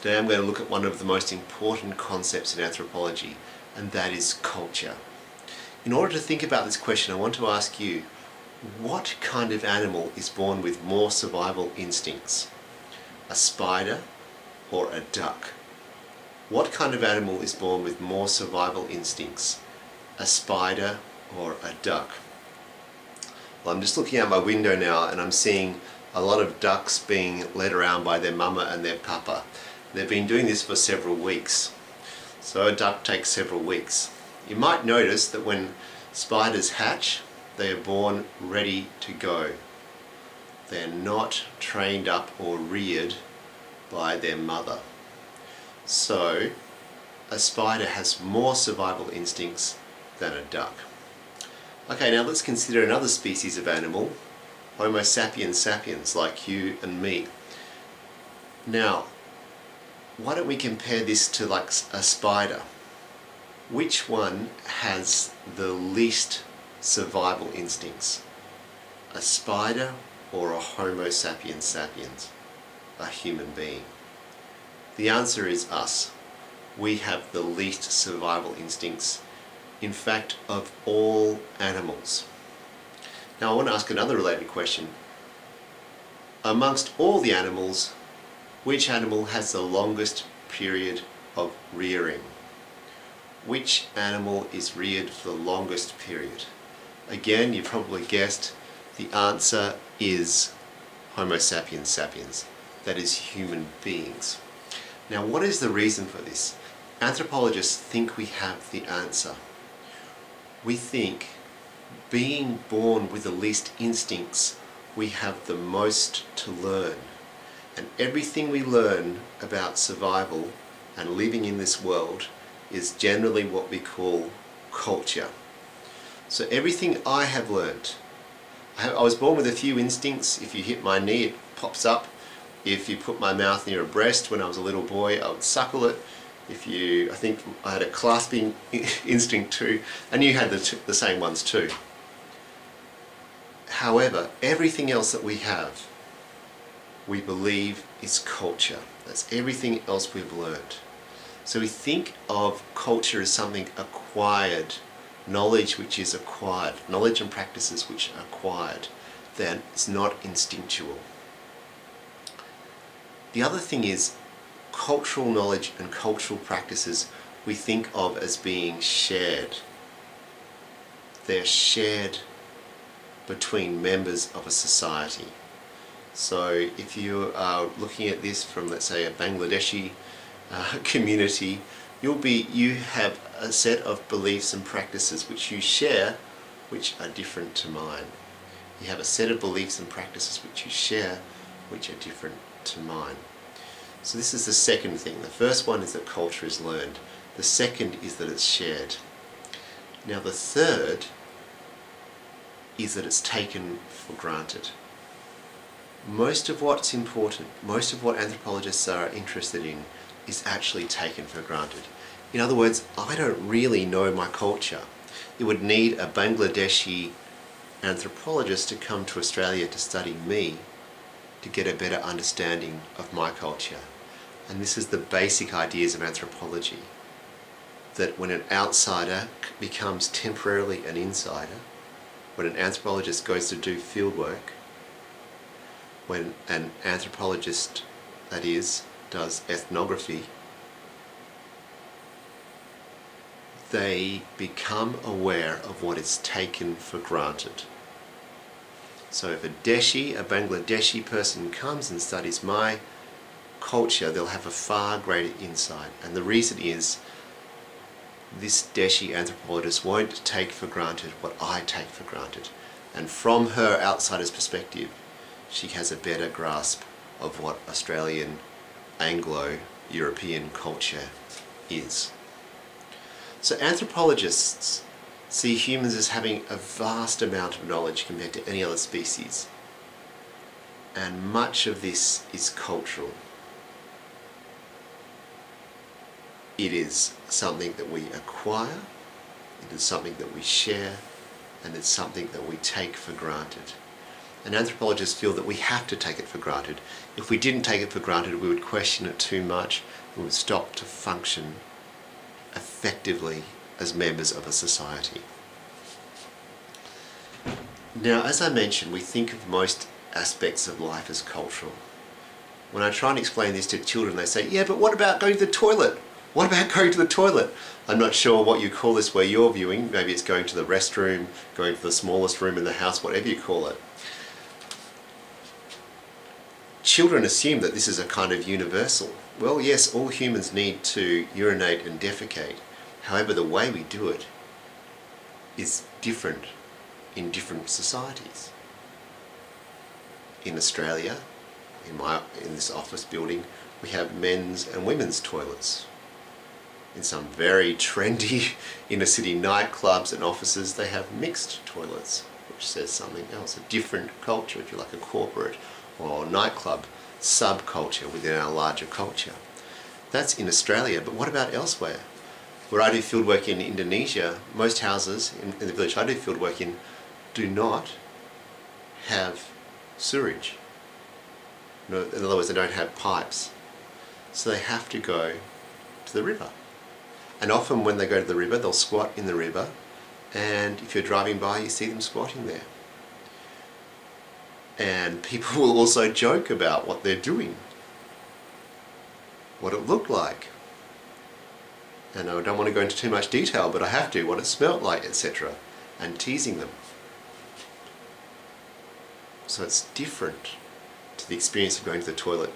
Today I'm going to look at one of the most important concepts in anthropology, and that is culture. In order to think about this question, I want to ask you, what kind of animal is born with more survival instincts? A spider or a duck? What kind of animal is born with more survival instincts? A spider or a duck? Well, I'm just looking out my window now and I'm seeing a lot of ducks being led around by their mama and their papa. They've been doing this for several weeks. So a duck takes several weeks. You might notice that when spiders hatch, they are born ready to go. They're not trained up or reared by their mother. So a spider has more survival instincts than a duck. Okay, now let's consider another species of animal, Homo sapiens sapiens, like you and me. Now, why don't we compare this to like a spider? Which one has the least survival instincts? A spider or a Homo sapiens sapiens? A human being? The answer is us. We have the least survival instincts, in fact, of all animals. Now I want to ask another related question. Amongst all the animals, which animal has the longest period of rearing? Which animal is reared for the longest period? Again, you probably guessed, the answer is Homo sapiens sapiens. That is human beings. Now, what is the reason for this? Anthropologists think we have the answer. We think, being born with the least instincts, we have the most to learn. And everything we learn about survival and living in this world is generally what we call culture. So everything I have learned, I was born with a few instincts. If you hit my knee, it pops up. If you put my mouth near a breast when I was a little boy, I would suckle it. I think I had a clasping instinct too, and you had the same ones too. However, everything else that we have, we believe is culture. That's everything else we've learned. So we think of culture as something acquired, knowledge which is acquired, knowledge and practices which are acquired, then it's not instinctual. The other thing is, cultural knowledge and cultural practices we think of as being shared. They're shared between members of a society. So if you are looking at this from, let's say, a Bangladeshi community, you have a set of beliefs and practices which you share, which are different to mine. You have a set of beliefs and practices which you share, which are different to mine. So this is the second thing. The first one is that culture is learned. The second is that it's shared. Now the third is that it's taken for granted. Most of what's important, most of what anthropologists are interested in, is actually taken for granted. In other words, I don't really know my culture. It would need a Bangladeshi anthropologist to come to Australia to study me to get a better understanding of my culture. And this is the basic ideas of anthropology, that when an outsider becomes temporarily an insider, when an anthropologist goes to do field work, when an anthropologist, that is, does ethnography, they become aware of what is taken for granted. So if a Bangladeshi person comes and studies my culture, they'll have a far greater insight. And the reason is, this Deshi anthropologist won't take for granted what I take for granted. And from her outsider's perspective, she has a better grasp of what Australian, Anglo-European culture is. So anthropologists see humans as having a vast amount of knowledge compared to any other species. And much of this is cultural. It is something that we acquire, it is something that we share, and it's something that we take for granted. And anthropologists feel that we have to take it for granted. If we didn't take it for granted, we would question it too much and would stop to function effectively as members of a society. Now, as I mentioned, we think of most aspects of life as cultural. When I try and explain this to children, they say, yeah, but what about going to the toilet? What about going to the toilet? I'm not sure what you call this where you're viewing. Maybe it's going to the restroom, going to the smallest room in the house, whatever you call it. Children assume that this is a kind of universal. Well, yes, all humans need to urinate and defecate. However, the way we do it is different in different societies. In Australia, in this office building, we have men's and women's toilets. In some very trendy inner city nightclubs and offices, they have mixed toilets, which says something else, a different culture, if you like, a corporate or nightclub subculture within our larger culture. That's in Australia, but what about elsewhere? Where I do fieldwork in Indonesia, most houses in the village I do fieldwork in do not have sewerage. In other words, they don't have pipes. So they have to go to the river. And often when they go to the river, they'll squat in the river, and if you're driving by, you see them squatting there. And people will also joke about what they're doing, what it looked like. And I don't want to go into too much detail, but I have to, what it smelt like, etc. And teasing them. So it's different to the experience of going to the toilet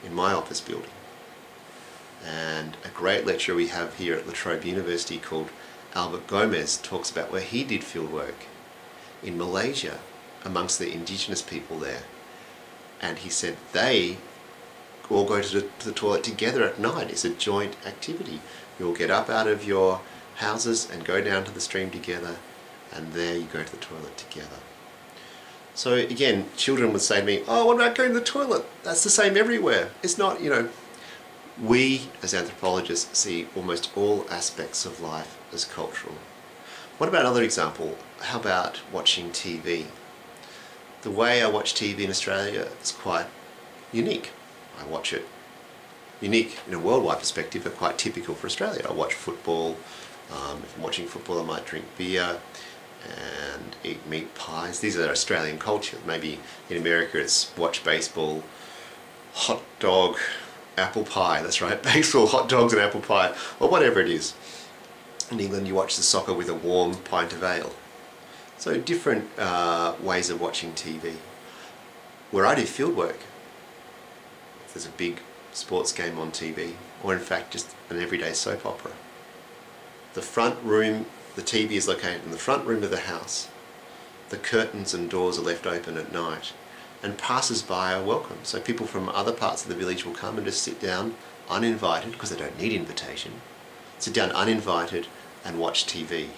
in my office building. And a great lecturer we have here at La Trobe University called Albert Gomez talks about where he did fieldwork in Malaysia amongst the indigenous people there. And he said they all go to the toilet together at night. It's a joint activity. You all get up out of your houses and go down to the stream together, and there you go to the toilet together. So again, children would say to me, oh, what about going to the toilet? That's the same everywhere. It's not, you know. We, as anthropologists, see almost all aspects of life as cultural. What about another example? How about watching TV? The way I watch TV in Australia is quite unique. I watch it unique in a worldwide perspective, but quite typical for Australia. I watch football. If I'm watching football, I might drink beer and eat meat pies. These are Australian culture. Maybe in America it's watch baseball, hot dog, apple pie. That's right, baseball, hot dogs and apple pie, or whatever it is. In England you watch the soccer with a warm pint of ale. So different ways of watching TV. Where I do fieldwork, if there's a big sports game on TV, or in fact just an everyday soap opera, the front room, the TV is located in the front room of the house. The curtains and doors are left open at night, and passers-by are welcome. So people from other parts of the village will come and just sit down uninvited, because they don't need invitation, sit down uninvited and watch TV.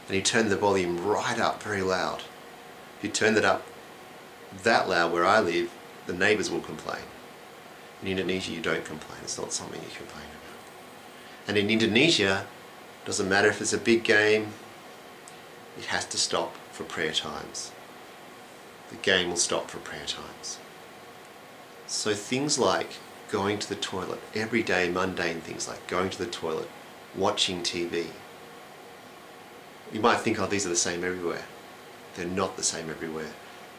And you turn the volume right up, very loud. If you turn it up that loud where I live, the neighbours will complain. In Indonesia you don't complain, it's not something you complain about. And in Indonesia, it doesn't matter if it's a big game, it has to stop for prayer times. The game will stop for prayer times. So things like going to the toilet, everyday mundane things like going to the toilet, watching TV. You might think, oh, these are the same everywhere. They're not the same everywhere.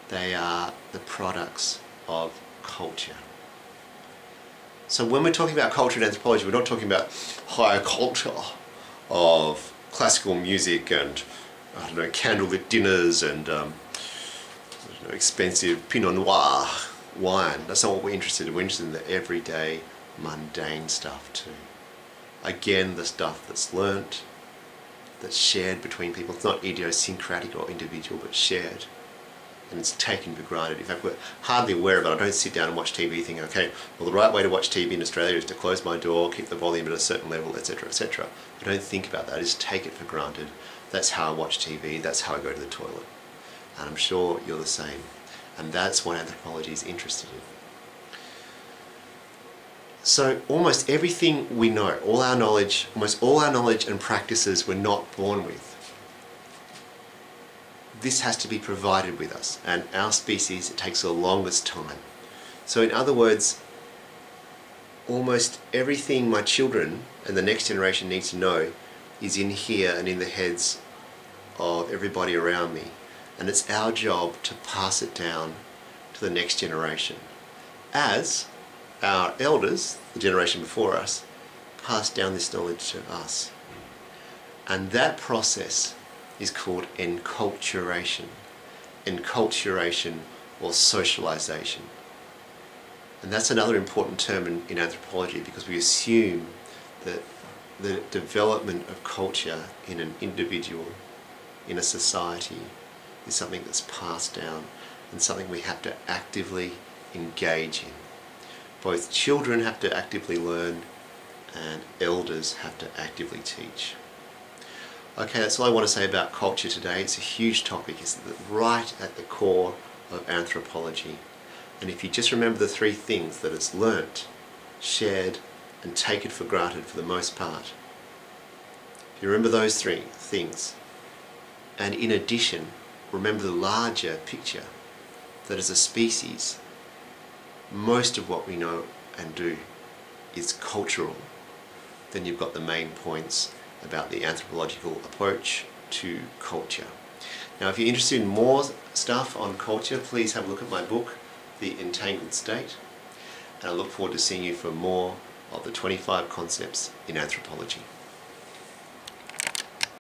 They are the products of culture. So when we're talking about culture in anthropology, we're not talking about higher culture of classical music and, I don't know, candlelit dinners and expensive Pinot Noir wine. That's not what we're interested in. We're interested in the everyday, mundane stuff too. Again, the stuff that's learnt, that's shared between people. It's not idiosyncratic or individual, but shared. And it's taken for granted. In fact, we're hardly aware of it. I don't sit down and watch TV thinking, okay, well, the right way to watch TV in Australia is to close my door, keep the volume at a certain level, etc., etc. I don't think about that. I just take it for granted. That's how I watch TV. That's how I go to the toilet. And I'm sure you're the same. And that's what anthropology is interested in. So almost everything we know, all our knowledge, almost all our knowledge and practices we're not born with. this has to be provided with us, and our species, it takes the longest time. So in other words, almost everything my children and the next generation needs to know is in here and in the heads of everybody around me, and it's our job to pass it down to the next generation as our elders, the generation before us, pass down this knowledge to us. And that process is called enculturation. Enculturation, or socialization. And that's another important term in anthropology, because we assume that the development of culture in an individual, in a society, is something that's passed down and something we have to actively engage in. Both children have to actively learn and elders have to actively teach. Okay, that's all I want to say about culture today. It's a huge topic. It's right at the core of anthropology. And if you just remember the three things that it's learnt, shared, and taken for granted for the most part, if you remember those three things, and in addition, remember the larger picture, that as a species, most of what we know and do is cultural, then you've got the main points about the anthropological approach to culture. Now, if you're interested in more stuff on culture, please have a look at my book, The Entangled State, and I look forward to seeing you for more of the 25 concepts in anthropology.